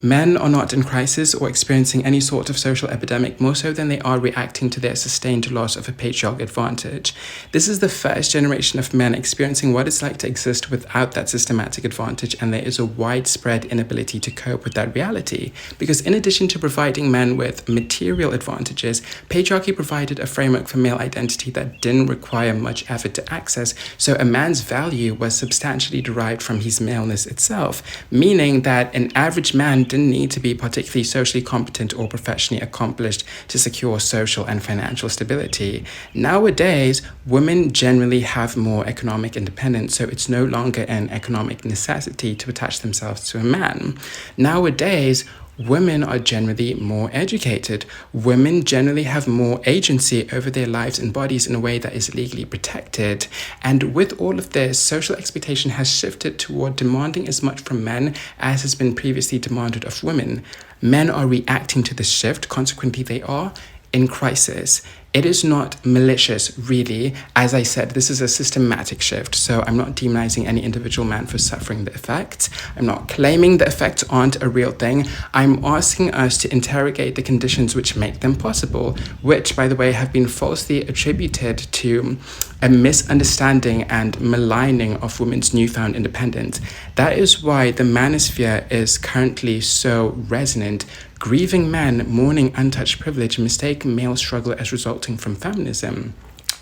Men are not in crisis or experiencing any sort of social epidemic more so than they are reacting to their sustained loss of a patriarchal advantage. This is the first generation of men experiencing what it's like to exist without that systematic advantage, and there is a widespread inability to cope with that reality. Because in addition to providing men with material advantages, patriarchy provided a framework for male identity that didn't require much effort to access, so a man's value was substantially derived from his maleness itself, meaning that an average man didn't need to be particularly socially competent or professionally accomplished to secure social and financial stability. Nowadays, women generally have more economic independence, so it's no longer an economic necessity to attach themselves to a man. Nowadays, women are generally more educated. Women generally have more agency over their lives and bodies in a way that is legally protected. And with all of this, social expectation has shifted toward demanding as much from men as has been previously demanded of women. Men are reacting to this shift, consequently they are in crisis. It is not malicious, really. As I said, this is a systematic shift, so I'm not demonizing any individual man for suffering the effects. I'm not claiming the effects aren't a real thing. I'm asking us to interrogate the conditions which make them possible, which, by the way, have been falsely attributed to a misunderstanding and maligning of women's newfound independence. That is why the manosphere is currently so resonant. Grieving men mourning untouched privilege mistake male struggle as resulting from feminism,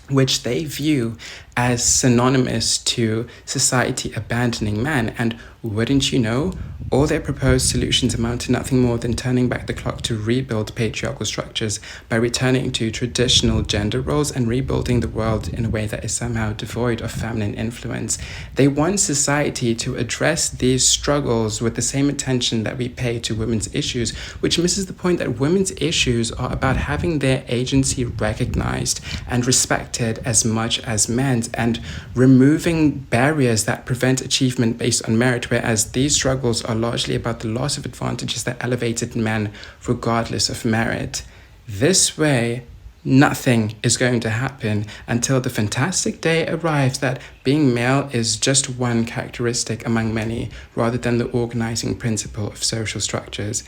which they view as synonymous to society abandoning man. And wouldn't you know, all their proposed solutions amount to nothing more than turning back the clock to rebuild patriarchal structures by returning to traditional gender roles and rebuilding the world in a way that is somehow devoid of feminine influence. They want society to address these struggles with the same attention that we pay to women's issues, which misses the point that women's issues are about having their agency recognized and respected as much as men's, and removing barriers that prevent achievement based on merit, whereas these struggles are largely about the loss of advantages that elevated men regardless of merit. This way, nothing is going to happen until the fantastic day arrives that being male is just one characteristic among many, rather than the organizing principle of social structures.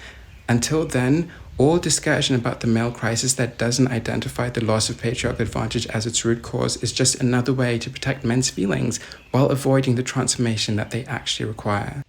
Until then, all discussion about the male crisis that doesn't identify the loss of patriarchal advantage as its root cause is just another way to protect men's feelings while avoiding the transformation that they actually require.